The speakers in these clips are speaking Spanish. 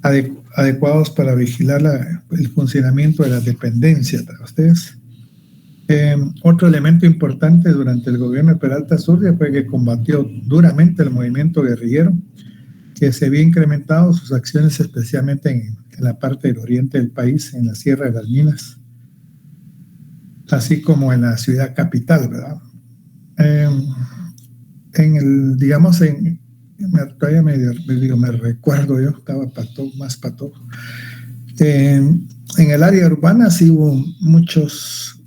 adecuados para vigilar el funcionamiento de las dependencias para ustedes. Otro elemento importante durante el gobierno de Peralta Zurdia fue que combatió duramente el movimiento guerrillero, que se había incrementado sus acciones especialmente en la parte del oriente del país, en la Sierra de las Minas, así como en la ciudad capital, ¿verdad? Todavía me recuerdo, yo estaba más pato. En el área urbana sí hubo muchas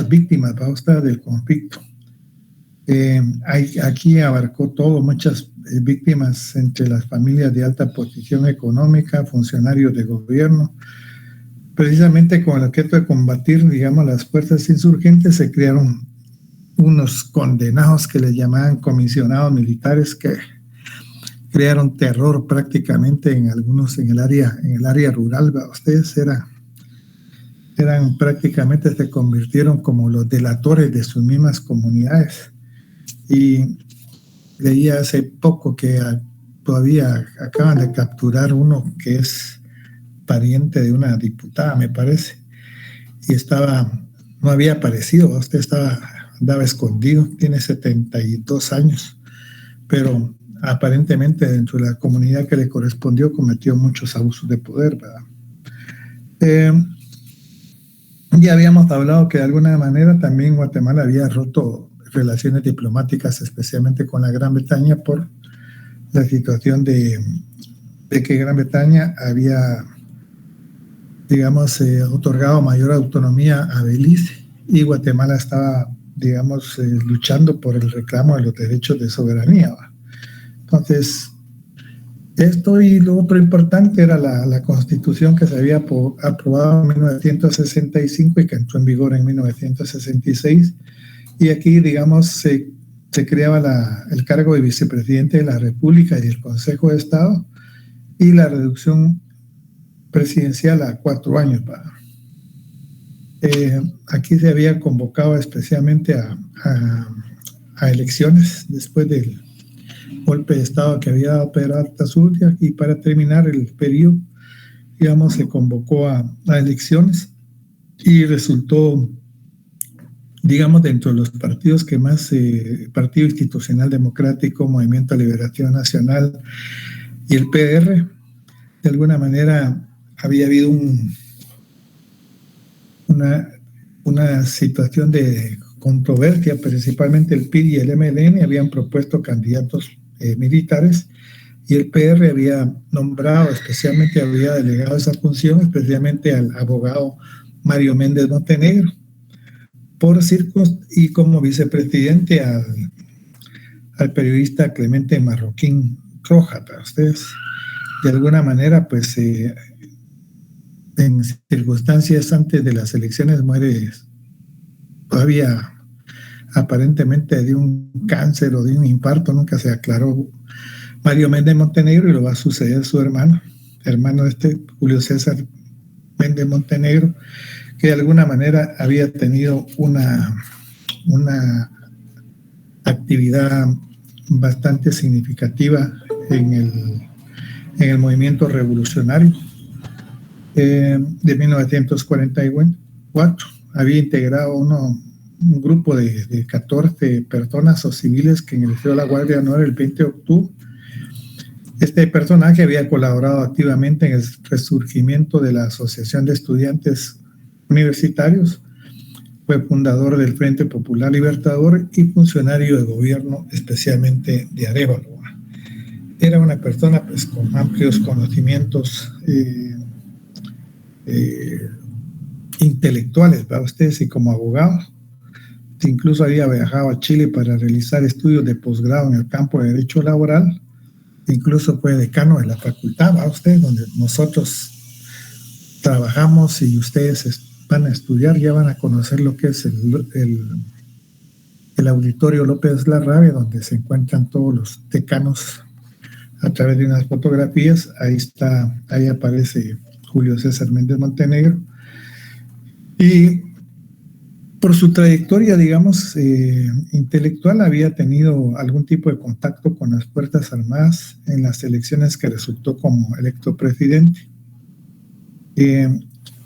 víctimas, ¿verdad?, del conflicto. Aquí abarcó todo, muchas víctimas entre las familias de alta posición económica, funcionarios de gobierno. Precisamente con el objeto de combatir, digamos, las fuerzas insurgentes, se crearon unos condenados que les llamaban comisionados militares, que crearon terror prácticamente en algunos en el área rural. Ustedes eran prácticamente, se convirtieron como los delatores de sus mismas comunidades. Y leía hace poco que todavía acaban de capturar uno que es pariente de una diputada, me parece, y no había aparecido. Usted andaba escondido, tiene 72 años, pero aparentemente dentro de la comunidad que le correspondió cometió muchos abusos de poder, ¿verdad? Ya habíamos hablado que de alguna manera también Guatemala había roto relaciones diplomáticas, especialmente con la Gran Bretaña, por la situación de que Gran Bretaña había, digamos, otorgado mayor autonomía a Belice, y Guatemala estaba, digamos, luchando por el reclamo de los derechos de soberanía, ¿va? Entonces, esto, y lo otro importante era la Constitución que se había aprobado en 1965 y que entró en vigor en 1966. Y aquí, digamos, se creaba el cargo de vicepresidente de la República y el Consejo de Estado, y la reducción presidencial a 4 años. Aquí se había convocado especialmente a elecciones después del golpe de Estado que había dado Peralta Zurdia, y para terminar el periodo, digamos, se convocó a elecciones, y resultó, digamos, dentro de los partidos que más, Partido Institucional Democrático, Movimiento de Liberación Nacional y el PR, de alguna manera había habido una situación de controversia. Principalmente el PID y el MLN habían propuesto candidatos militares, y el PR había nombrado, especialmente había delegado esa función especialmente al abogado Mario Méndez Montenegro, y como vicepresidente al periodista Clemente Marroquín Roja. Para ustedes, de alguna manera, pues en circunstancias antes de las elecciones muere todavía aparentemente de un cáncer o de un infarto, nunca se aclaró, Mario Méndez Montenegro, y lo va a suceder su hermano Julio César Méndez Montenegro, que de alguna manera había tenido una actividad bastante significativa en el movimiento revolucionario de 1944. Había integrado un grupo de 14 personas o civiles que ingresó a la Guardia Honor el 20 de octubre. Este personaje había colaborado activamente en el resurgimiento de la Asociación de Estudiantes Universitarios, fue fundador del Frente Popular Libertador y funcionario de gobierno, especialmente de Arévalo. Era una persona, pues, con amplios conocimientos intelectuales para ustedes, y como abogado incluso había viajado a Chile para realizar estudios de posgrado en el campo de derecho laboral. Incluso fue decano de la facultad, ¿va usted?, donde nosotros trabajamos, y ustedes van a estudiar, ya van a conocer lo que es el Auditorio López Larrabia, donde se encuentran todos los decanos a través de unas fotografías. Ahí aparece Julio César Méndez Montenegro. Y Por su trayectoria, digamos, intelectual, había tenido algún tipo de contacto con las Fuerzas Armadas en las elecciones que resultó como electo presidente.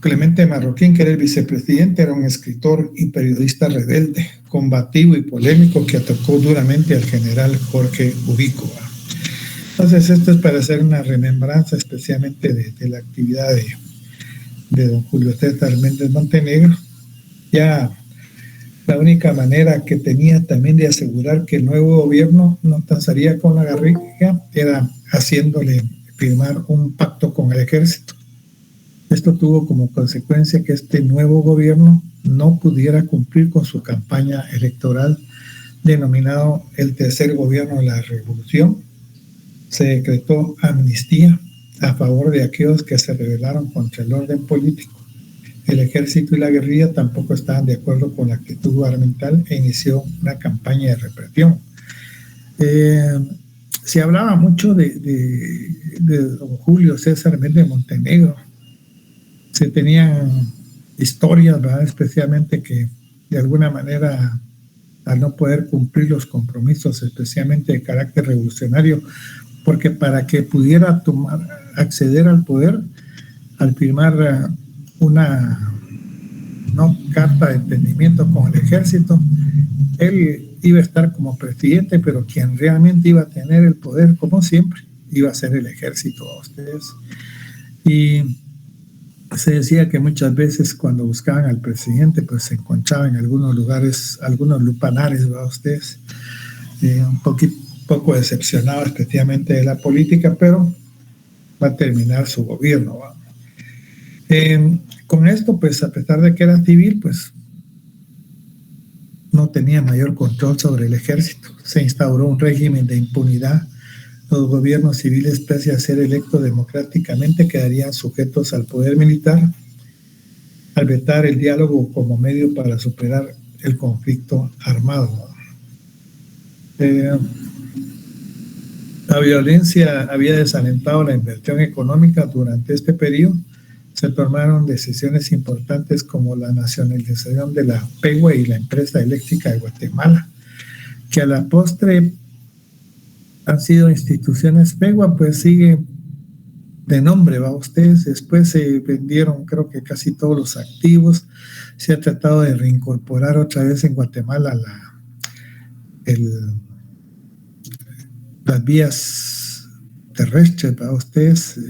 Clemente Marroquín, que era el vicepresidente, era un escritor y periodista rebelde, combativo y polémico que atacó duramente al general Jorge Ubico. Entonces, esto es para hacer una remembranza especialmente de la actividad de don Julio César Méndez Montenegro. Ya la única manera que tenía también de asegurar que el nuevo gobierno no pasaría con la guerrilla era haciéndole firmar un pacto con el ejército. Esto tuvo como consecuencia que este nuevo gobierno no pudiera cumplir con su campaña electoral denominado el tercer gobierno de la revolución. Se decretó amnistía a favor de aquellos que se rebelaron contra el orden político. El ejército y la guerrilla tampoco estaban de acuerdo con la actitud gubernamental e inició una campaña de represión. Se hablaba mucho de don Julio César Méndez Montenegro. Se tenían historias, ¿verdad? Especialmente que de alguna manera, al no poder cumplir los compromisos, especialmente de carácter revolucionario, porque para que pudiera acceder al poder, al firmar una carta de entendimiento con el ejército, él iba a estar como presidente, pero quien realmente iba a tener el poder, como siempre, iba a ser el ejército a ustedes. Y se decía que muchas veces cuando buscaban al presidente, pues se encontraban en algunos lugares, algunos lupanares, ¿verdad? Ustedes, un poco decepcionado especialmente de la política, pero va a terminar su gobierno, ¿verdad? Con esto, pues a pesar de que era civil, pues no tenía mayor control sobre el ejército. Se instauró un régimen de impunidad. Los gobiernos civiles, pese a ser electos democráticamente, quedarían sujetos al poder militar al vetar el diálogo como medio para superar el conflicto armado. La violencia había desalentado la inversión económica durante este periodo. Se tomaron decisiones importantes como la nacionalización de la PEGUA y la empresa eléctrica de Guatemala, que a la postre han sido instituciones. PEGUA pues sigue de nombre, ¿va? Ustedes, después se vendieron creo que casi todos los activos. Se ha tratado de reincorporar otra vez en Guatemala las vías terrestres para ustedes,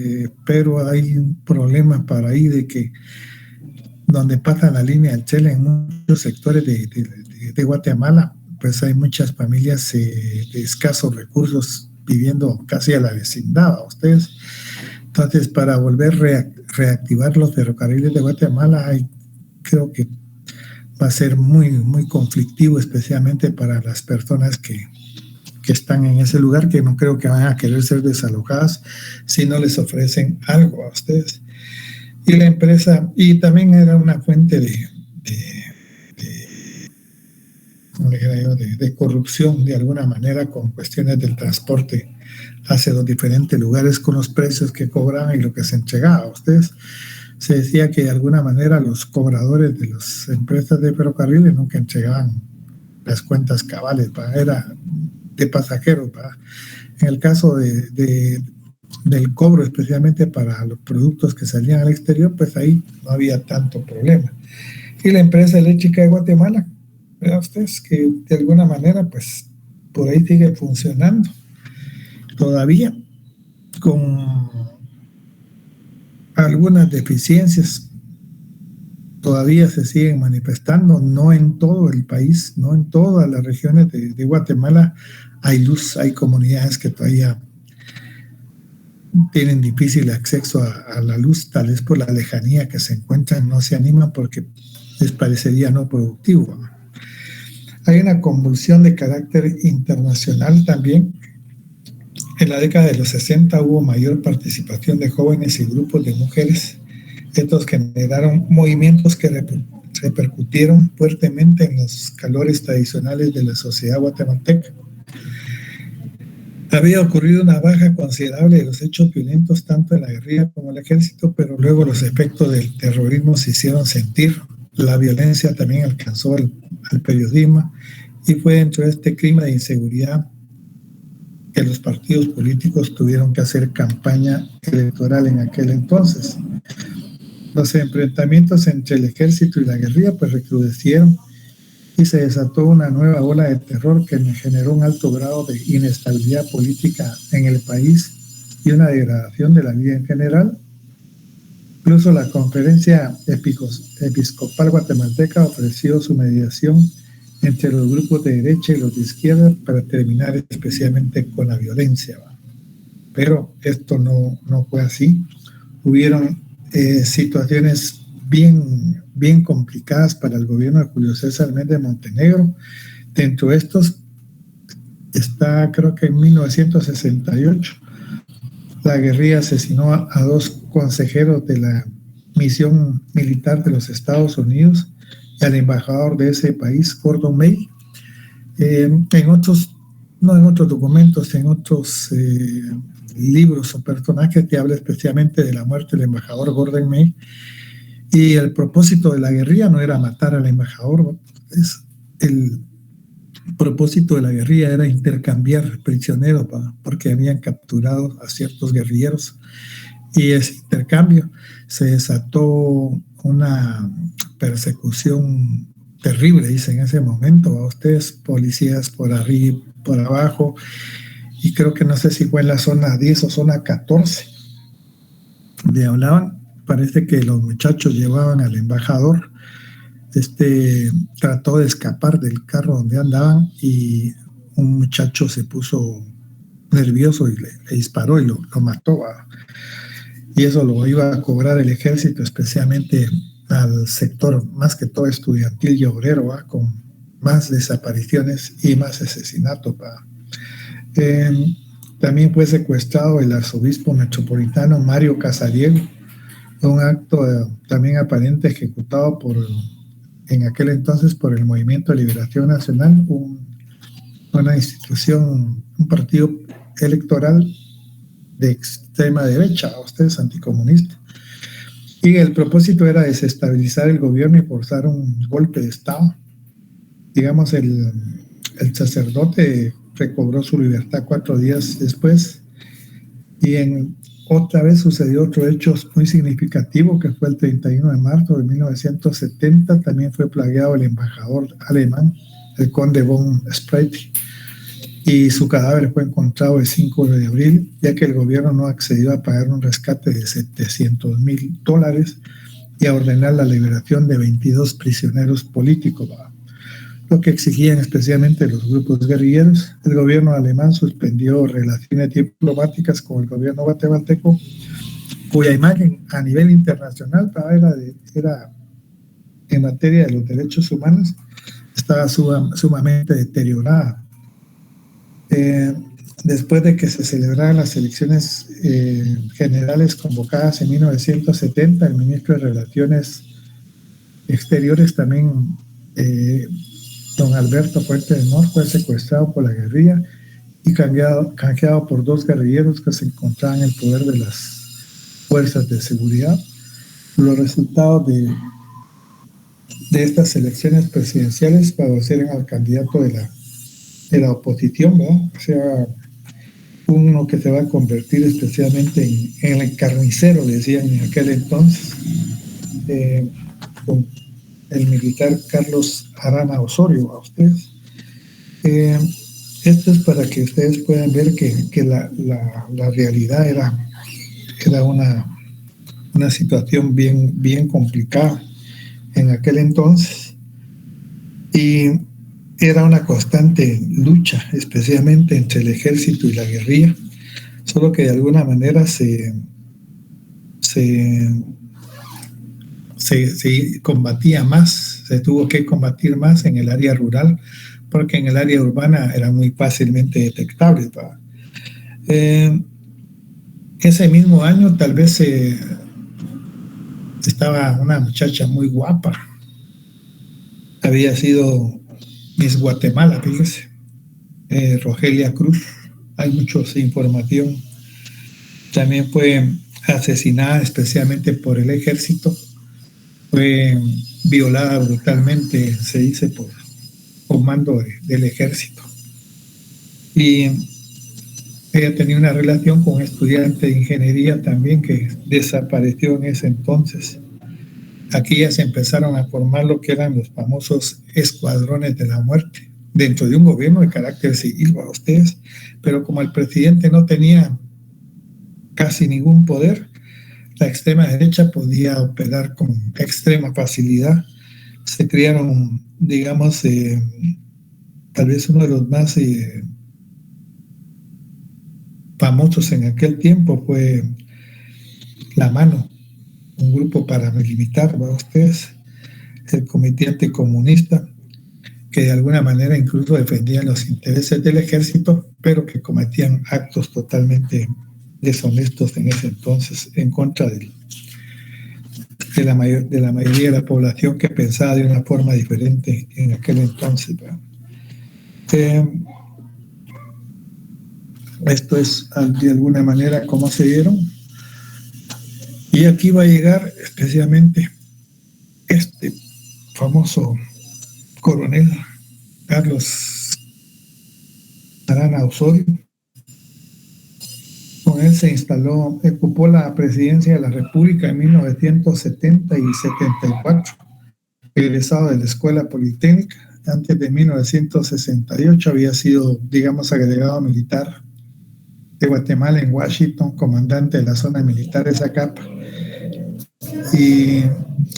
pero hay un problema para ahí de que donde pasa la línea del Chele en muchos sectores de Guatemala, pues hay muchas familias de escasos recursos viviendo casi a la vecindad a ustedes. Entonces, para volver a reactivar los ferrocarriles de Guatemala, creo que va a ser muy, muy conflictivo, especialmente para las personas que están en ese lugar, que no creo que van a querer ser desalojadas si no les ofrecen algo a ustedes. Y la empresa, y también era una fuente de corrupción de alguna manera con cuestiones del transporte hacia los diferentes lugares con los precios que cobraban y lo que se entregaba a ustedes. Se decía que de alguna manera los cobradores de las empresas de ferrocarriles nunca entregaban las cuentas cabales, era de pasajeros. En el caso del cobro, especialmente para los productos que salían al exterior, pues ahí no había tanto problema. Y la empresa eléctrica de Guatemala, vean ustedes que de alguna manera pues por ahí sigue funcionando todavía con algunas deficiencias. Todavía se siguen manifestando, no en todo el país, no en todas las regiones de Guatemala hay luz. Hay comunidades que todavía tienen difícil acceso a la luz, tal vez por la lejanía que se encuentran, no se animan porque les parecería no productivo. Hay una convulsión de carácter internacional también. En la década de los 60 hubo mayor participación de jóvenes y grupos de mujeres. Estos generaron movimientos que repercutieron fuertemente en los calores tradicionales de la sociedad guatemalteca. Había ocurrido una baja considerable de los hechos violentos tanto en la guerrilla como en el ejército, pero luego los efectos del terrorismo se hicieron sentir. la violencia también alcanzó al periodismo, y fue dentro de este clima de inseguridad que los partidos políticos tuvieron que hacer campaña electoral en aquel entonces. Los enfrentamientos entre el ejército y la guerrilla pues recrudecieron y se desató una nueva ola de terror que generó un alto grado de inestabilidad política en el país y una degradación de la vida en general. Incluso la Conferencia Episcopal Guatemalteca ofreció su mediación entre los grupos de derecha y los de izquierda para terminar especialmente con la violencia. Pero esto no fue así. Hubieron situaciones bien complicadas para el gobierno de Julio César Méndez Montenegro. Dentro de estos está, creo que en 1968, la guerrilla asesinó a 2 consejeros de la misión militar de los Estados Unidos y al embajador de ese país, Gordon May. En otros documentos, en otros libros o personajes te habla especialmente de la muerte del embajador Gordon May. Y el propósito de la guerrilla no era matar al embajador, el propósito de la guerrilla era intercambiar prisioneros, porque habían capturado a ciertos guerrilleros, y ese intercambio se desató una persecución terrible, dice en ese momento, a ustedes, policías por arriba, por abajo, y creo que no sé si fue en la zona 10 o zona 14, le hablaban. Parece que los muchachos llevaban al embajador, trató de escapar del carro donde andaban y un muchacho se puso nervioso y le disparó y lo mató. Y eso lo iba a cobrar el ejército, especialmente al sector más que todo estudiantil y obrero, con más desapariciones y más asesinatos. También fue secuestrado el arzobispo metropolitano Mario Casariego, un acto también aparente ejecutado en aquel entonces por el Movimiento de Liberación Nacional, una institución, un partido electoral de extrema derecha, ustedes anticomunistas. Y el propósito era desestabilizar el gobierno y forzar un golpe de Estado. Digamos, el sacerdote recobró su libertad 4 días después, y otra vez sucedió otro hecho muy significativo, que fue el 31 de marzo de 1970. También fue plagiado el embajador alemán, el conde von Spreiti, y su cadáver fue encontrado el 5 de abril, ya que el gobierno no accedió a pagar un rescate de $700,000 y a ordenar la liberación de 22 prisioneros políticos, lo que exigían especialmente los grupos guerrilleros. El gobierno alemán suspendió relaciones diplomáticas con el gobierno guatemalteco, cuya imagen a nivel internacional era en materia de los derechos humanos, estaba sumamente deteriorada. Después de que se celebraran las elecciones generales convocadas en 1970, el ministro de Relaciones Exteriores también, don Alberto Fuentes del Mor, fue secuestrado por la guerrilla y canjeado por 2 guerrilleros que se encontraban en el poder de las fuerzas de seguridad. Los resultados de estas elecciones presidenciales favorecieron al candidato de la oposición, ¿verdad? O sea, uno que se va a convertir especialmente en el carnicero, le decían en aquel entonces, con el militar Carlos Arana Osorio, a ustedes. Esto es para que ustedes puedan ver que la realidad era una situación bien complicada en aquel entonces, y era una constante lucha, especialmente entre el ejército y la guerrilla, solo que de alguna manera se combatía más, se tuvo que combatir más en el área rural, porque en el área urbana era muy fácilmente detectable. Ese mismo año tal vez estaba una muchacha muy guapa, había sido Miss Guatemala, fíjese, Rogelia Cruz, hay mucha información. También fue asesinada especialmente por el ejército fue violada brutalmente, se dice, por comando del ejército. Y ella tenía una relación con un estudiante de ingeniería también que desapareció en ese entonces. Aquí ya se empezaron a formar lo que eran los famosos escuadrones de la muerte, dentro de un gobierno de carácter civil para ustedes, pero como el presidente no tenía casi ningún poder, la extrema derecha podía operar con extrema facilidad. Se crearon, digamos, tal vez uno de los más famosos en aquel tiempo fue La Mano, un grupo paramilitar, para ustedes, el Comité Anticomunista, que de alguna manera incluso defendían los intereses del ejército, pero que cometían actos totalmente deshonestos en ese entonces en contra de la mayoría de la población que pensaba de una forma diferente en aquel entonces. Esto es de alguna manera cómo se dieron. Y aquí va a llegar especialmente este famoso coronel Carlos Arana Osorio. Con él se instaló, ocupó la presidencia de la República en 1970 y 74, egresado de la Escuela Politécnica. Antes de 1968 había sido, digamos, agregado militar de Guatemala en Washington, comandante de la zona militar de Zacapa. Y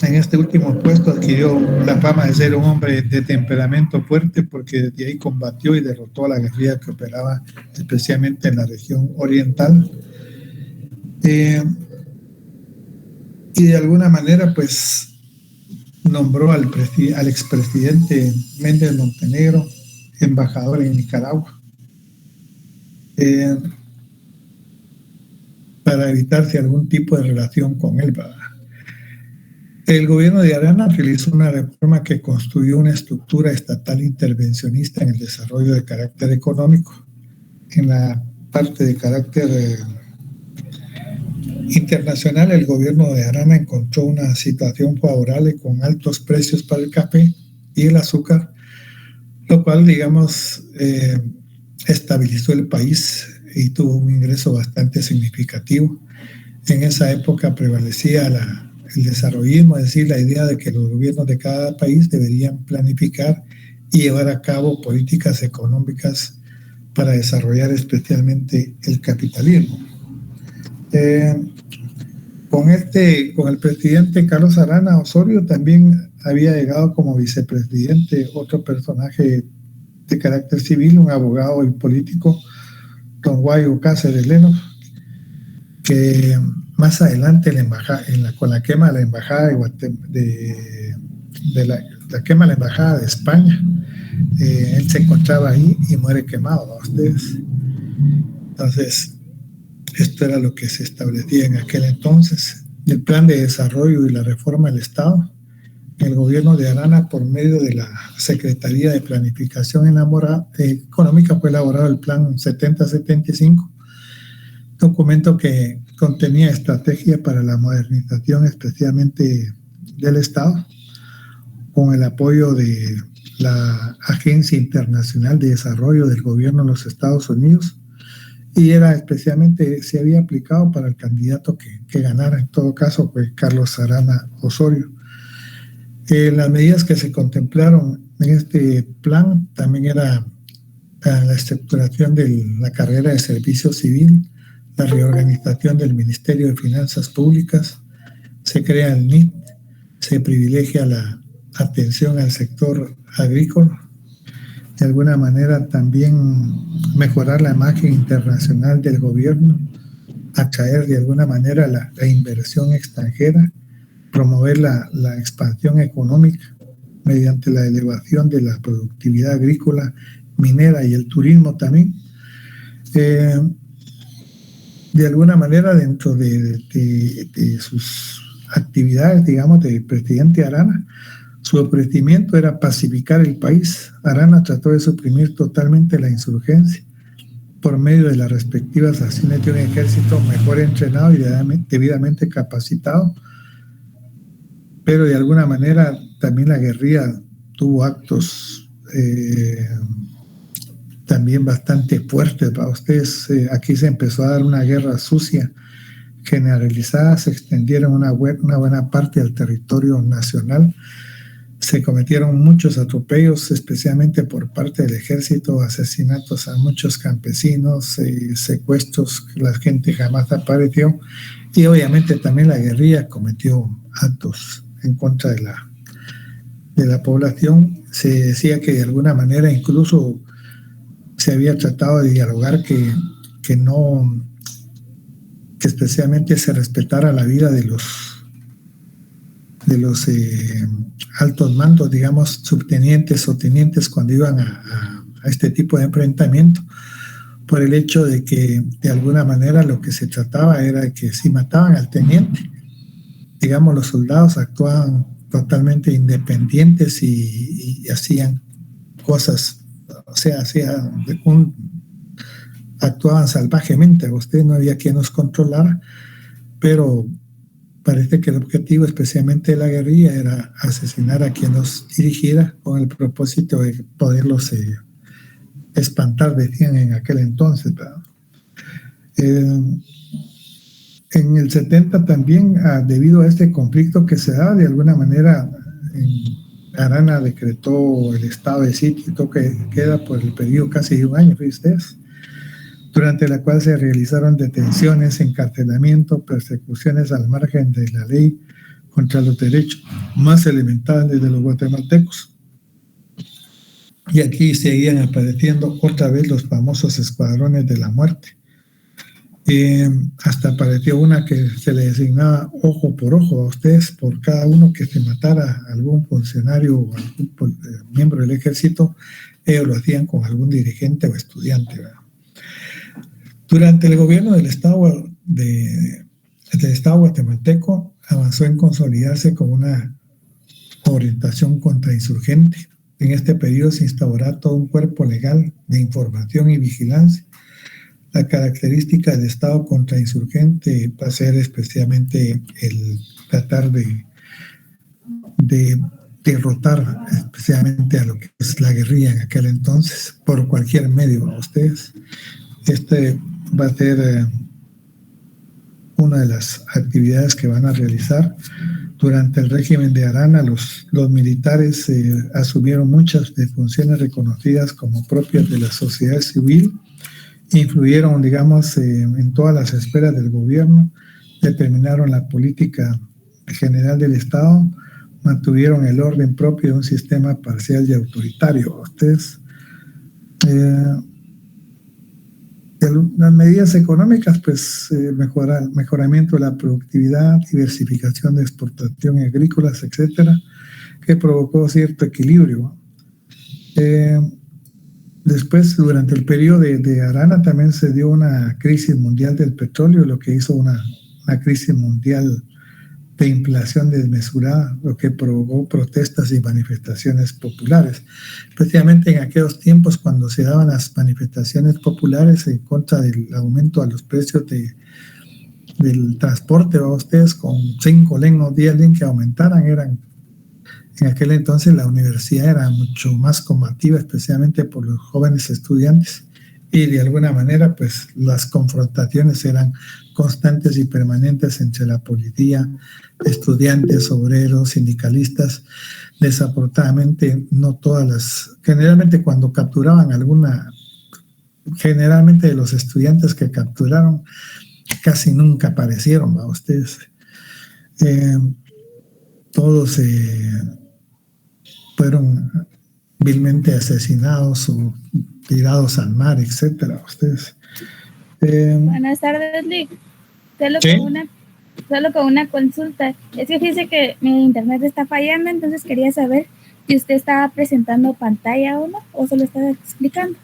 en este último puesto adquirió la fama de ser un hombre de temperamento fuerte, porque desde ahí combatió y derrotó a la guerrilla que operaba especialmente en la región oriental. Y de alguna manera pues nombró al expresidente Méndez Montenegro embajador en Nicaragua, para evitarse algún tipo de relación con él. El gobierno de Arana realizó una reforma que construyó una estructura estatal intervencionista en el desarrollo de carácter económico. En la parte de carácter internacional, el gobierno de Arana encontró una situación favorable con altos precios para el café y el azúcar, lo cual, digamos, estabilizó el país y tuvo un ingreso bastante significativo. En esa época prevalecía el desarrollismo, es decir, la idea de que los gobiernos de cada país deberían planificar y llevar a cabo políticas económicas para desarrollar especialmente el capitalismo. Con el presidente Carlos Arana Osorio también había llegado como vicepresidente otro personaje de carácter civil, un abogado y político, don Guayo Cáceres Leno, que más adelante con la quema de la embajada la quema de la embajada de España, él se encontraba ahí y muere quemado, ¿a ustedes? Entonces, esto era lo que se establecía en aquel entonces. El plan de desarrollo y la reforma del Estado, el gobierno de Arana, por medio de la Secretaría de Planificación Económica, fue elaborado el Plan 7075, documento que contenía estrategia para la modernización especialmente del Estado, con el apoyo de la Agencia Internacional de Desarrollo del Gobierno de los Estados Unidos, y era especialmente, se había aplicado para el candidato que ganara, en todo caso fue Carlos Arana Osorio. Las medidas que se contemplaron en este plan también era la estructuración de la carrera de servicio civil, la reorganización del Ministerio de Finanzas Públicas, se crea el NIT, se privilegia la atención al sector agrícola, de alguna manera también mejorar la imagen internacional del gobierno, atraer de alguna manera la inversión extranjera, promover la expansión económica mediante la elevación de la productividad agrícola, minera y el turismo también. De alguna manera, dentro de sus actividades, digamos, del presidente Arana, su ofrecimiento era pacificar el país. Arana trató de suprimir totalmente la insurgencia por medio de las respectivas acciones de un ejército mejor entrenado y debidamente capacitado, pero de alguna manera también la guerrilla tuvo actos también bastante fuertes para ustedes. Aquí se empezó a dar una guerra sucia generalizada, se extendieron una buena parte del territorio nacional, se cometieron muchos atropellos, especialmente por parte del ejército, asesinatos a muchos campesinos, secuestros que la gente jamás apareció, y obviamente también la guerrilla cometió actos en contra de la población. Se decía que de alguna manera incluso se había tratado de dialogar que especialmente se respetara la vida de los altos mandos, digamos, subtenientes o tenientes cuando iban a este tipo de enfrentamiento, por el hecho de que de alguna manera lo que se trataba era que si mataban al teniente, digamos, los soldados actuaban totalmente independientes y hacían cosas, o sea, actuaban salvajemente. Usted no había quien los controlara, pero parece que el objetivo especialmente de la guerrilla era asesinar a quien los dirigiera con el propósito de poderlos espantar, decían en aquel entonces, ¿verdad? En el 70 también, debido a este conflicto que se da, de alguna manera, Arana decretó el estado de sitio y toque de queda por el periodo casi de un año, fíjense, durante la cual se realizaron detenciones, encarcelamiento, persecuciones al margen de la ley contra los derechos más elementales de los guatemaltecos. Y aquí seguían apareciendo otra vez los famosos escuadrones de la muerte. Hasta apareció una que se le designaba ojo por ojo a ustedes por cada uno que se matara a algún funcionario o algún miembro del ejército. Ellos lo hacían con algún dirigente o estudiante, ¿verdad? Durante el gobierno del Estado guatemalteco avanzó en consolidarse como una orientación contrainsurgente. En este periodo se instauró todo un cuerpo legal de información y vigilancia. La característica del Estado contrainsurgente va a ser especialmente el tratar de derrotar especialmente a lo que es la guerrilla en aquel entonces, por cualquier medio a ustedes. Este va a ser una de las actividades que van a realizar. Durante el régimen de Arana, los militares asumieron muchas de funciones reconocidas como propias de la sociedad civil, influyeron, digamos, en todas las esferas del gobierno, determinaron la política general del Estado, mantuvieron el orden propio de un sistema parcial y autoritario. Ustedes, las medidas económicas, pues mejoramiento de la productividad, diversificación de exportación agrícolas, etcétera, que provocó cierto equilibrio. Después, durante el periodo de Arana, también se dio una crisis mundial del petróleo, lo que hizo una crisis mundial de inflación desmesurada, lo que provocó protestas y manifestaciones populares, especialmente en aquellos tiempos cuando se daban las manifestaciones populares en contra del aumento a los precios del transporte. ¿Va? Ustedes con 5 len o 10 len que aumentaran, en aquel entonces la universidad era mucho más combativa, especialmente por los jóvenes estudiantes, y de alguna manera pues las confrontaciones eran constantes y permanentes entre la policía, estudiantes, obreros, sindicalistas. Desafortunadamente no todas generalmente cuando capturaban generalmente de los estudiantes que capturaron casi nunca aparecieron, ¿va? Ustedes todos fueron vilmente asesinados o tirados al mar, etcétera. Ustedes. Buenas tardes, Lick. Solo con una consulta. Es que dice que mi internet está fallando, entonces quería saber si usted estaba presentando pantalla o no, o solo estaba explicando.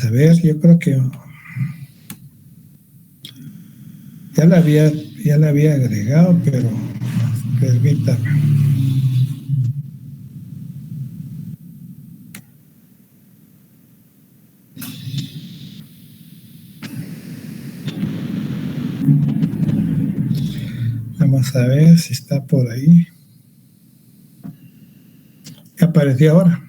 A ver, yo creo que ya la había agregado, pero permítame. Vamos a ver si está por ahí. ¿Qué apareció ahora?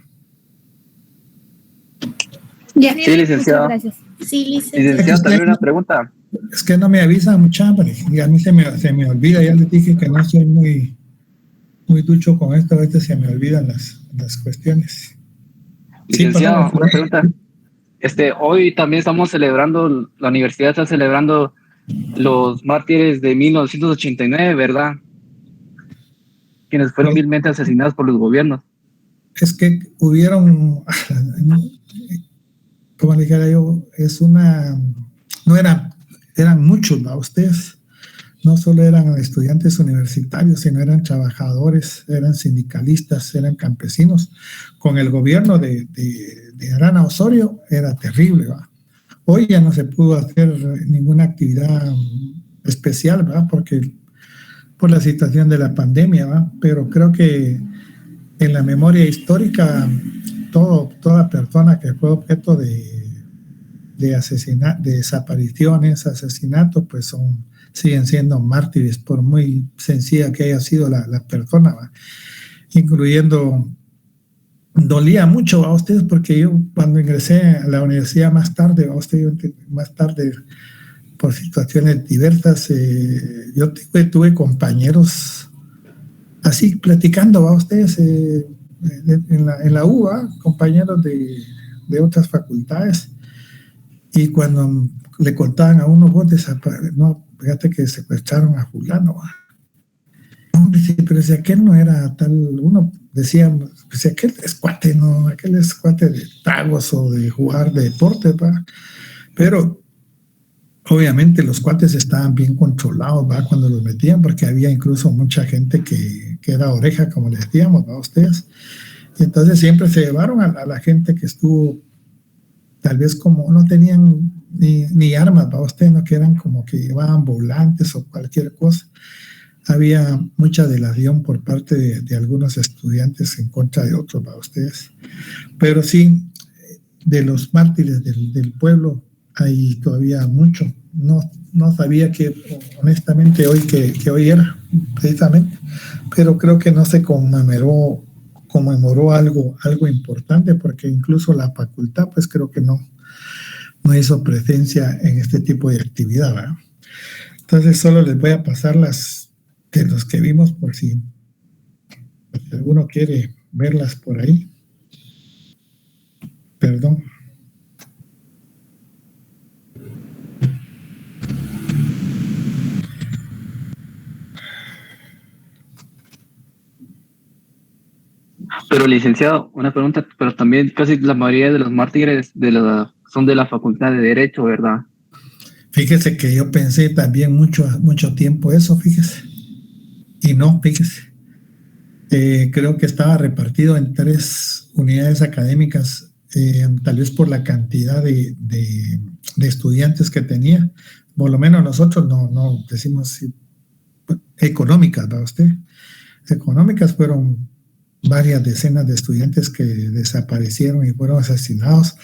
Ya. Sí, licenciado. Muchas gracias. Sí, licenciado. Licenciado, también una pregunta. Es que no me avisan mucha hambre. Y a mí se me olvida. Ya les dije que no soy muy ducho con esto. Ahorita se me olvidan las cuestiones. Licenciado, Sí, una pregunta. Hoy también estamos celebrando, la universidad está celebrando los mártires de 1989, ¿verdad? Quienes fueron vilmente asesinados por los gobiernos. Es que hubieron, como le dijera yo, eran muchos, ¿no? Ustedes no solo eran estudiantes universitarios, sino eran trabajadores, eran sindicalistas, eran campesinos. Con el gobierno de Arana Osorio era terrible, ¿va? Hoy ya no se pudo hacer ninguna actividad especial, ¿va? Por la situación de la pandemia, ¿va? Pero creo que en la memoria histórica, toda persona que fue objeto de desapariciones, asesinatos, pues siguen siendo mártires, por muy sencilla que haya sido la persona, ¿va? Incluyendo, dolía mucho a ustedes, porque yo cuando ingresé a la universidad más tarde, por situaciones diversas, yo tuve compañeros así platicando a ustedes en la U, compañeros de otras facultades, y cuando le contaban a uno, no, fíjate que secuestraron a fulano. Hombre, sí, pero si aquel no era tal, uno decía, si aquel es cuate, no, aquel es cuate de tagos o de jugar de deporte, ¿va? Pero obviamente los cuates estaban bien controlados, ¿va? Cuando los metían, porque había incluso mucha gente que era oreja, como les decíamos, ¿va? Ustedes. Y entonces siempre se llevaron a la gente que estuvo, tal vez como no tenían ni armas, ¿va? Ustedes, no, que eran como que llevaban volantes o cualquier cosa. Había mucha delación por parte de algunos estudiantes en contra de otros, ¿va? Ustedes. Pero sí, de los mártires del pueblo hay todavía mucho. No sabía que, honestamente, que hoy era, precisamente, pero creo que no se conmemoró algo importante, porque incluso la facultad, pues creo que no hizo presencia en este tipo de actividad, ¿verdad? Entonces solo les voy a pasar de los que vimos, por si alguno quiere verlas por ahí. Perdón. Pero licenciado, una pregunta, pero también casi la mayoría de los mártires son de la Facultad de Derecho, ¿verdad? Fíjese que yo pensé también mucho tiempo eso, fíjese. Y no, fíjese. Creo que estaba repartido en 3 unidades académicas, tal vez por la cantidad de estudiantes que tenía. Por lo menos nosotros no decimos económicas, ¿va usted? Económicas fueron varias decenas de estudiantes que desaparecieron y fueron asesinados,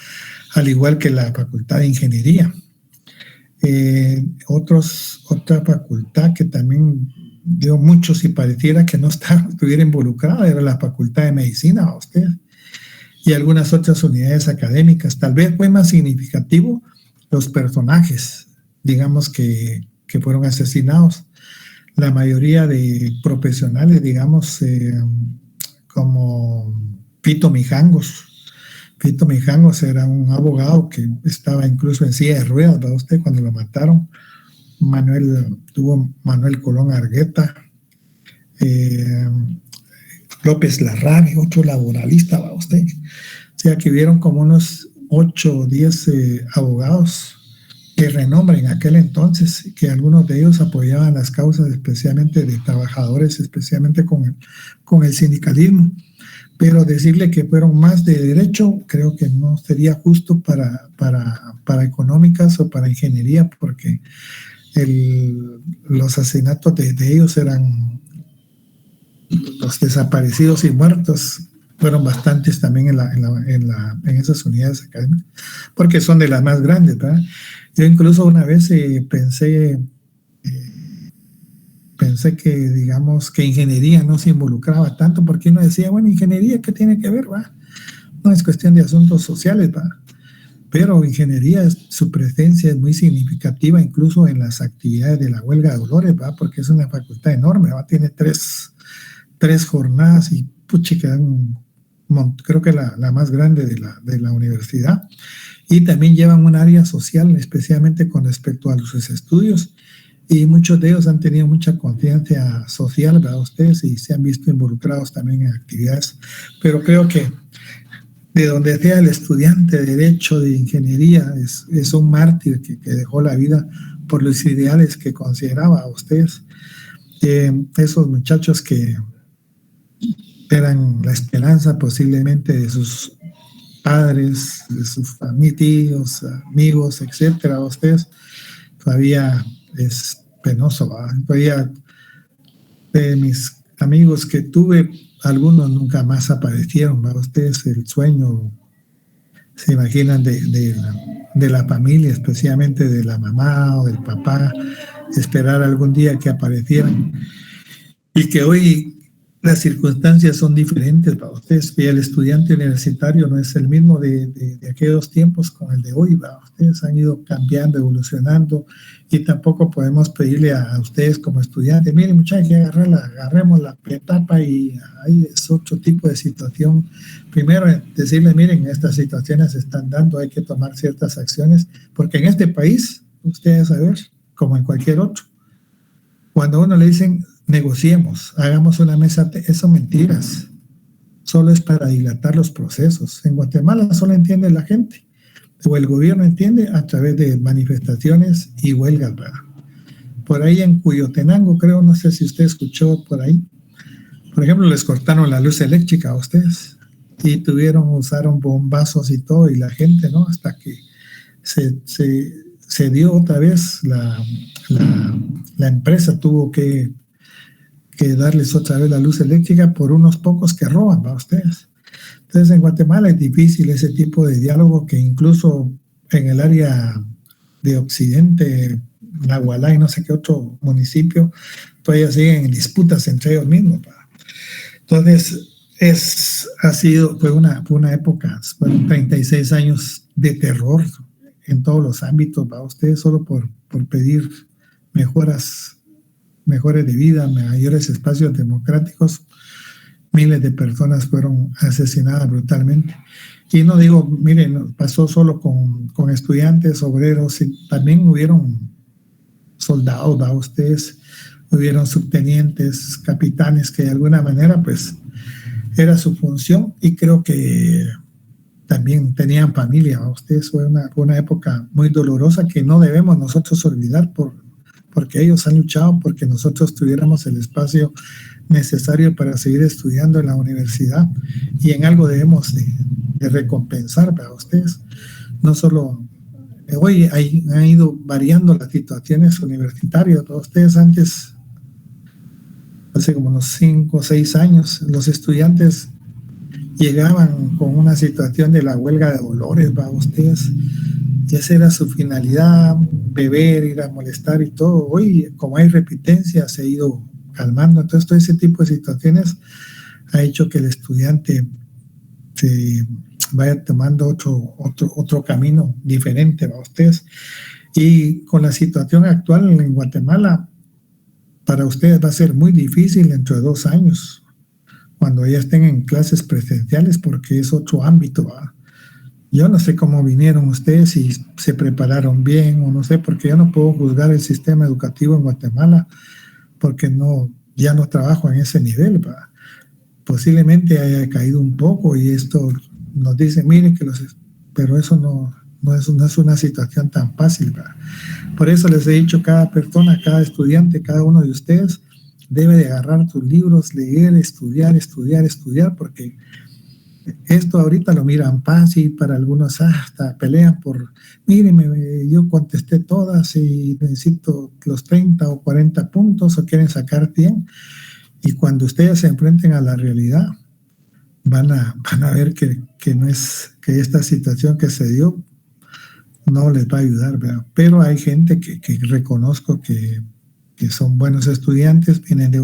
al igual que la Facultad de Ingeniería. Otra facultad que también dio mucho, si pareciera que no estuviera involucrada, era la Facultad de Medicina, ¿a usted? Y algunas otras unidades académicas. Tal vez fue más significativo los personajes, digamos, que fueron asesinados. La mayoría de profesionales, digamos, como Pito Mijangos. Pito Mijangos era un abogado que estaba incluso en silla de ruedas, ¿verdad usted? Cuando lo mataron. Manuel Colón Argueta, López Larrabe, otro laboralista, ¿va usted? O sea, que hubieron como unos 8 o 10 abogados de renombre en aquel entonces, que algunos de ellos apoyaban las causas especialmente de trabajadores, especialmente con el sindicalismo. Pero decirle que fueron más de derecho, creo que no sería justo para económicas o para ingeniería, porque los asesinatos de ellos eran, los desaparecidos y muertos fueron bastantes también en esas unidades académicas, porque son de las más grandes, ¿verdad? Yo incluso una vez pensé pensé que, digamos, que ingeniería no se involucraba tanto, porque uno decía, bueno, ingeniería, ¿qué tiene que ver, va? No es cuestión de asuntos sociales, va. Pero ingeniería, su presencia es muy significativa, incluso en las actividades de la huelga de Dolores, ¿va? Porque es una facultad enorme, ¿va? Tiene tres jornadas y puchica, creo que la más grande de la universidad. Y también llevan un área social, especialmente con respecto a sus estudios. Y muchos de ellos han tenido mucha conciencia social, ¿verdad? Ustedes, y se han visto involucrados también en actividades. Pero creo que de donde sea el estudiante de Derecho, de Ingeniería, es un mártir que dejó la vida por los ideales que consideraba a ustedes. Esos muchachos que eran la esperanza posiblemente de sus padres, de sus tíos, amigos, etcétera, ustedes, todavía es penoso, ¿va? Todavía de mis amigos que tuve, algunos nunca más aparecieron, ¿va? Ustedes el sueño, se imaginan de la familia, especialmente de la mamá o del papá, esperar algún día que aparecieran. Y que hoy las circunstancias son diferentes para ustedes. Y el estudiante universitario no es el mismo de aquellos tiempos con el de hoy, ¿va? Ustedes han ido cambiando, evolucionando, y tampoco podemos pedirle a ustedes como estudiantes, miren muchachos, agarremos la etapa, y ahí es otro tipo de situación. Primero, decirle, miren, estas situaciones se están dando, hay que tomar ciertas acciones, porque en este país, ustedes saben, como en cualquier otro, cuando a uno le dicen, negociemos, hagamos una mesa, eso mentiras, solo es para dilatar los procesos. En Guatemala solo entiende la gente, o el gobierno entiende a través de manifestaciones y huelgas, ¿verdad? Por ahí en Cuyotenango, creo, no sé si usted escuchó por ahí, por ejemplo, les cortaron la luz eléctrica a ustedes y usaron bombazos y todo, y la gente, ¿no? Hasta que se dio otra vez, la empresa tuvo que darles otra vez la luz eléctrica por unos pocos que roban, ¿va? Ustedes. Entonces, en Guatemala es difícil ese tipo de diálogo, que incluso en el área de Occidente, Nahualá y no sé qué otro municipio, todavía siguen en disputas entre ellos mismos, ¿va? Entonces, fue una época, fueron 36 años de terror en todos los ámbitos, ¿va? Ustedes, solo por pedir mejores de vida, mayores espacios democráticos, miles de personas fueron asesinadas brutalmente. Y no digo, miren, pasó solo con estudiantes, obreros, y también hubieron soldados, ¿va? Ustedes, hubieron subtenientes, capitanes, que de alguna manera, pues, era su función, y creo que también tenían familia, ¿va? Ustedes, fue una época muy dolorosa que no debemos nosotros olvidar, porque ellos han luchado porque nosotros tuviéramos el espacio necesario para seguir estudiando en la universidad, y en algo debemos de recompensar para ustedes. No solo hoy han ido variando las situaciones universitarias. Para ustedes antes, hace como unos 5 o 6 años, los estudiantes llegaban con una situación de la huelga de Dolores, para ustedes, y esa era su finalidad, beber, ir a molestar y todo. Hoy, como hay repitencia, se ha ido calmando. Entonces, todo ese tipo de situaciones ha hecho que el estudiante se vaya tomando otro camino diferente para ustedes. Y con la situación actual en Guatemala, para ustedes va a ser muy difícil dentro de 2 años, cuando ya estén en clases presenciales, porque es otro ámbito, ¿va? Yo no sé cómo vinieron ustedes, si se prepararon bien o no sé, porque yo no puedo juzgar el sistema educativo en Guatemala, porque ya no trabajo en ese nivel, ¿va? Posiblemente haya caído un poco, y esto nos dice, miren, pero eso no es una situación tan fácil, ¿va? Por eso les he dicho, cada persona, cada estudiante, cada uno de ustedes debe de agarrar sus libros, leer, estudiar, porque esto ahorita lo miran fácil, para algunos hasta pelean por, mírenme, yo contesté todas y necesito los 30 o 40 puntos, o quieren sacar 100, y cuando ustedes se enfrenten a la realidad, van a ver que no es, que esta situación que se dio no les va a ayudar, ¿verdad? Pero hay gente que reconozco que que son buenos estudiantes, vienen de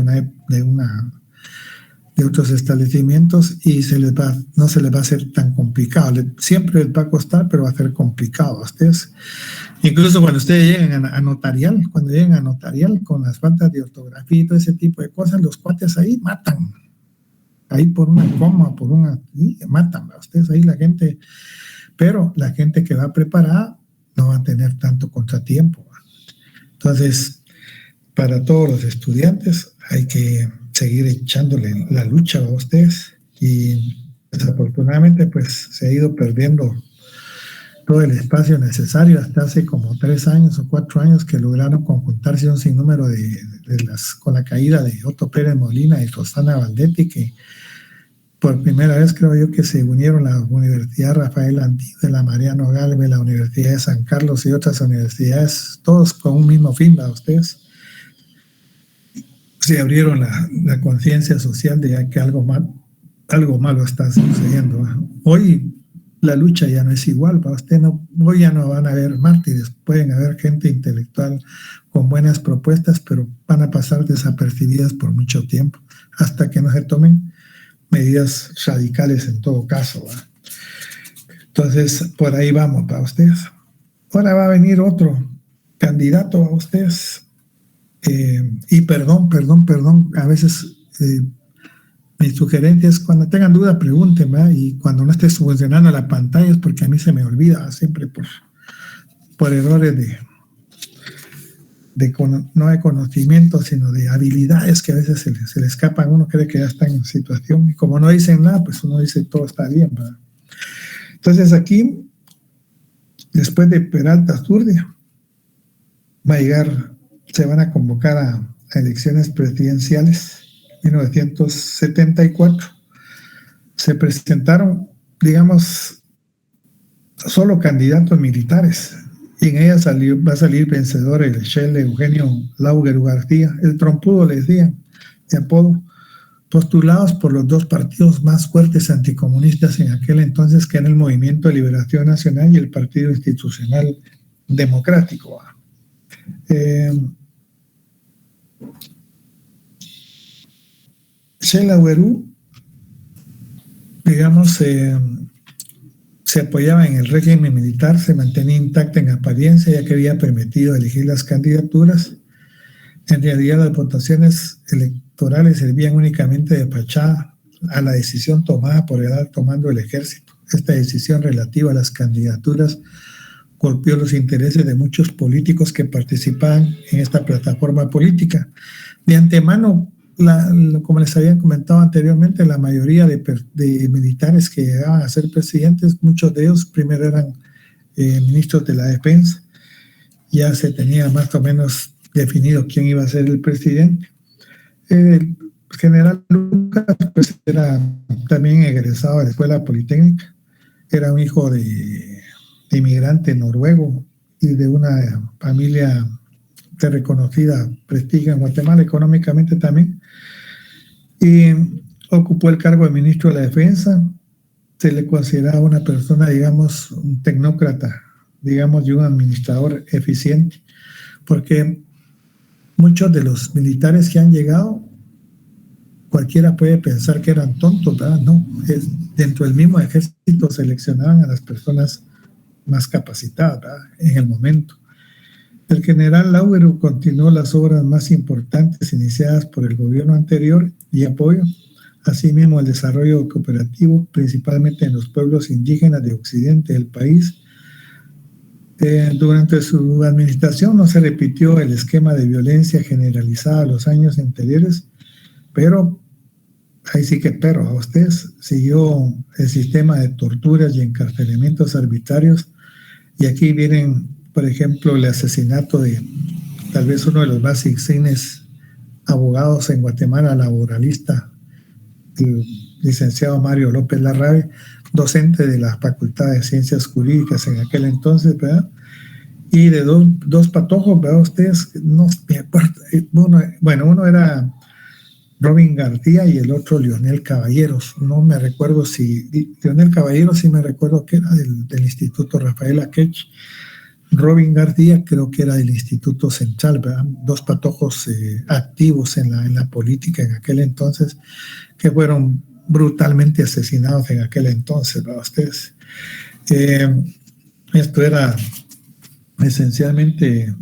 otros establecimientos y no se les va a hacer tan complicado. Siempre les va a costar, pero va a ser complicado a ustedes. Incluso cuando ustedes lleguen a notarial, con las faltas de ortografía y todo ese tipo de cosas, los cuates ahí matan. Ahí por una coma, matan a ustedes ahí la gente. Pero la gente que va preparada no va a tener tanto contratiempo. Entonces, para todos los estudiantes hay que seguir echándole la lucha a ustedes, y desafortunadamente pues se ha ido perdiendo todo el espacio necesario hasta hace como 3 años o 4 años que lograron conjuntarse un sinnúmero con la caída de Otto Pérez Molina y Rosana Valdetti, que por primera vez creo yo que se unieron la Universidad Rafael Andívar, la Mariano Galvez, la Universidad de San Carlos y otras universidades, todos con un mismo fin, ¿verdad? Ustedes se abrieron la conciencia social de que algo malo está sucediendo, ¿verdad? Hoy la lucha ya no es igual, para usted hoy ya no van a haber mártires, pueden haber gente intelectual con buenas propuestas, pero van a pasar desapercibidas por mucho tiempo, hasta que no se tomen medidas radicales en todo caso, ¿verdad? Entonces, por ahí vamos para ustedes. Ahora va a venir otro candidato a ustedes, y perdón, a veces mi sugerencia es cuando tengan duda pregunten, ¿verdad? Y cuando no esté funcionando la pantalla es porque a mí se me olvida siempre por errores no de conocimiento, sino de habilidades que a veces se le escapan. Uno cree que ya está en situación y como no dicen nada, pues uno dice todo está bien, ¿verdad? Entonces aquí, después de Peralta Zurdia, se van a convocar a elecciones presidenciales. 1974 se presentaron, digamos, solo candidatos militares, y en ella va a salir vencedor el Shell Eugenio Lauger García, el trompudo les decían, de apodo, postulados por los 2 partidos más fuertes anticomunistas en aquel entonces, que eran el Movimiento de Liberación Nacional y el Partido Institucional Democrático. Shell Laugerú, digamos, se apoyaba en el régimen militar, se mantenía intacta en apariencia, ya que había permitido elegir las candidaturas. En realidad, las votaciones electorales servían únicamente de fachada a la decisión tomada por el alto mando del ejército. Esta decisión relativa a las candidaturas golpeó los intereses de muchos políticos que participaban en esta plataforma política. De antemano, como les habían comentado anteriormente, la mayoría de militares que llegaban a ser presidentes, muchos de ellos primero eran ministros de la defensa. Ya se tenía más o menos definido quién iba a ser el presidente. El general Lucas pues, era también egresado de la Escuela Politécnica, era un hijo de inmigrante noruego y de una familia de reconocida prestigio en Guatemala, económicamente también, y ocupó el cargo de ministro de la Defensa. Se le consideraba una persona, digamos, un tecnócrata, digamos, y un administrador eficiente, porque muchos de los militares que han llegado, cualquiera puede pensar que eran tontos, ¿verdad? No, dentro del mismo ejército seleccionaban a las personas más capacitadas, ¿verdad? En el momento. El general Lauger continuó las obras más importantes iniciadas por el gobierno anterior y apoyó asimismo el desarrollo cooperativo, principalmente en los pueblos indígenas de occidente del país. Durante su administración no se repitió el esquema de violencia generalizada de los años anteriores, pero ahí sí que a ustedes siguió el sistema de torturas y encarcelamientos arbitrarios, y aquí vienen, por ejemplo, el asesinato de tal vez uno de los más insignes abogados en Guatemala, laboralista, el licenciado Mario López Larrabe, docente de la Facultad de Ciencias Jurídicas en aquel entonces, ¿verdad? Y de dos patojos, ¿verdad? Ustedes, no me acuerdo, uno era Robin García y el otro Leonel Caballeros. No me recuerdo si Leonel Caballeros, sí me recuerdo que era del Instituto Rafael Akech. Robin García, creo que era del Instituto Central, ¿verdad? Dos patojos activos en la política en aquel entonces, que fueron brutalmente asesinados en aquel entonces, ¿verdad? Ustedes. Esto era esencialmente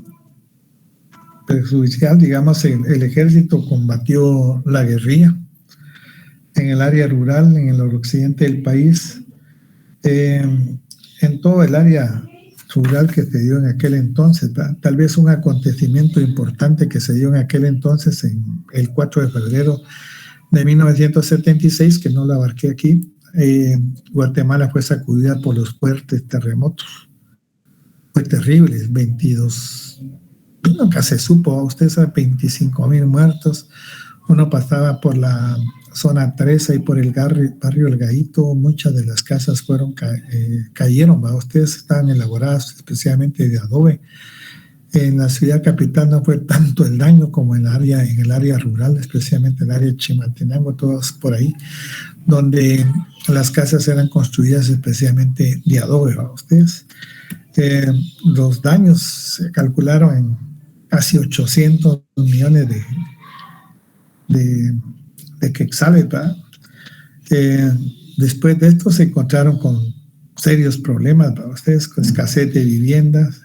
perjudicial, digamos. El ejército combatió la guerrilla en el área rural, en el occidente del país, en todo el área rural que se dio en aquel entonces. Tal vez un acontecimiento importante que se dio en aquel entonces, en el 4 de febrero de 1976, que no lo abarqué aquí. Guatemala fue sacudida por los fuertes terremotos. Fue terrible, 22, nunca se supo, ustedes saben, 25,000 muertos. Uno pasaba por la zona 13 y por el barrio El Gallito, muchas de las casas cayeron, ¿va? Ustedes estaban elaboradas especialmente de adobe. En la ciudad capital no fue tanto el daño como en el área rural, especialmente en el área de Chimaltenango, todas por ahí, donde las casas eran construidas especialmente de adobe, ¿va? Ustedes. Los daños se calcularon en casi 800 millones de quetzales, ¿verdad? Después de esto se encontraron con serios problemas, ¿verdad? Ustedes, con escasez de viviendas.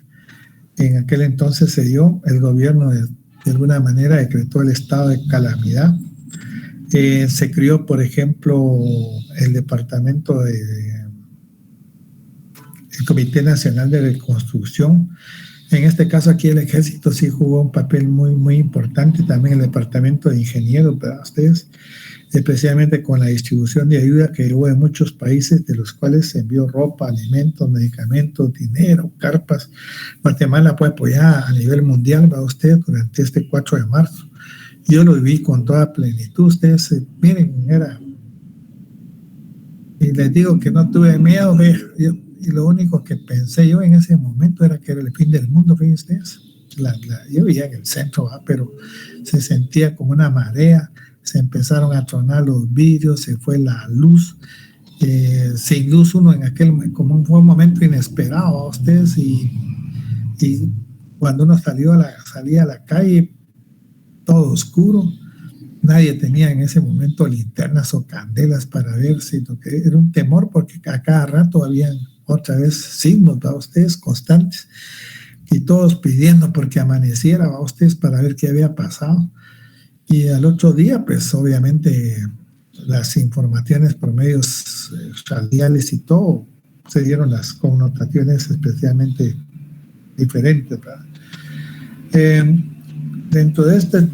En aquel entonces el gobierno de alguna manera decretó el estado de calamidad. Se creó, por ejemplo, el departamento el Comité Nacional de Reconstrucción. En este caso aquí el ejército sí jugó un papel muy, muy importante, también el departamento de ingenieros, ¿verdad? Ustedes, especialmente con la distribución de ayuda que hubo en muchos países, de los cuales se envió ropa, alimentos, medicamentos, dinero, carpas. Guatemala fue apoyada a nivel mundial, ¿verdad? Ustedes, durante este 4 de marzo. Yo lo viví con toda plenitud. Ustedes, miren, y les digo que no tuve miedo, y lo único que pensé yo en ese momento era que era el fin del mundo, fíjense ustedes. Yo vivía en el centro, ¿va? Pero se sentía como una marea, se empezaron a tronar los vidrios, se fue la luz, sin luz uno fue un momento inesperado a ustedes, y cuando uno salía a la calle, todo oscuro, nadie tenía en ese momento linternas o candelas para ver, sino que era un temor, porque a cada rato habían otra vez signos, ¿va? Ustedes, constantes, y todos pidiendo porque amaneciera, ¿va? Ustedes, para ver qué había pasado. Y al otro día, pues obviamente las informaciones por medios radiales y todo se dieron las connotaciones especialmente diferentes, ¿verdad? Dentro de este,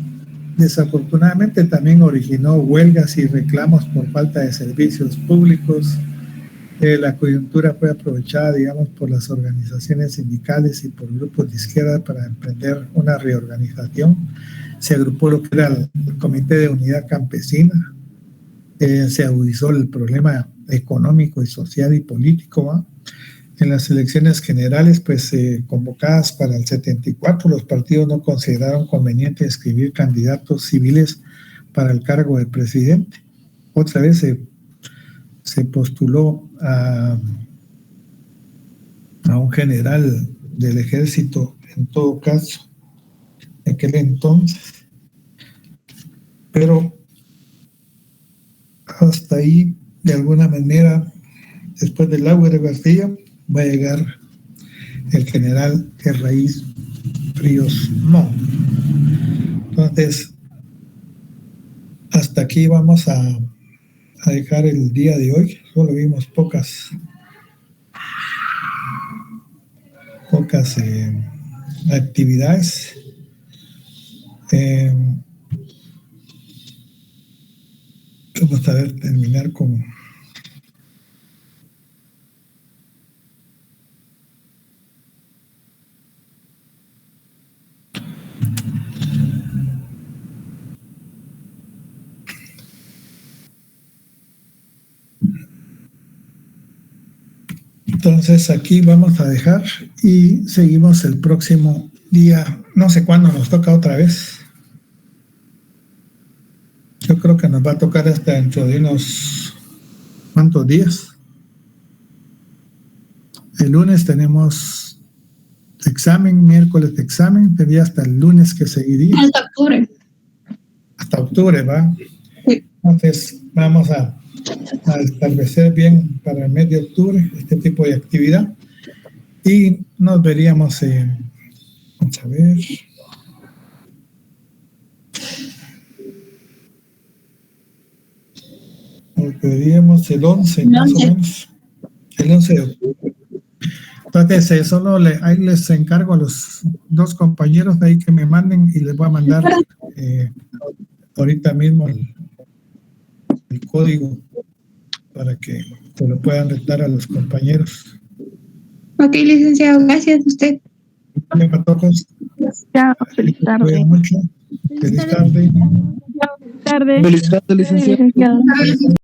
desafortunadamente también originó huelgas y reclamos por falta de servicios públicos. La coyuntura fue aprovechada, digamos, por las organizaciones sindicales y por grupos de izquierda para emprender una reorganización. Se agrupó lo que era el Comité de Unidad Campesina. Se agudizó el problema económico y social y político, ¿va? En las elecciones generales, pues convocadas para el 74, los partidos no consideraron conveniente inscribir candidatos civiles para el cargo de presidente. Otra vez se postuló a un general del ejército, en todo caso, en aquel entonces. Pero hasta ahí, de alguna manera, después del agua de García, va a llegar el general Raíz Ríos Montt. Entonces, hasta aquí vamos a dejar el día de hoy. Solo vimos pocas actividades. Vamos a terminar con entonces aquí vamos a dejar y seguimos el próximo día. No sé cuándo nos toca otra vez. Yo creo que nos va a tocar hasta dentro de unos ¿cuántos días? El lunes tenemos examen, miércoles de examen, sería hasta el lunes que seguiría. Hasta octubre. Hasta octubre, ¿va? Sí. Entonces, vamos a establecer bien para el mes de octubre este tipo de actividad y nos veríamos vamos a ver. Nos veríamos el 11, más o menos. El 11 de octubre. Entonces, ahí les encargo a los dos compañeros de ahí que me manden y les voy a mandar ahorita mismo el código para que se lo puedan dar a los compañeros. Ok, licenciado, gracias a usted. Bien, patojos. Ya, feliz Se tarde. cuidan mucho. Feliz tarde. Tarde. Felicidades, licenciado. Licenciado.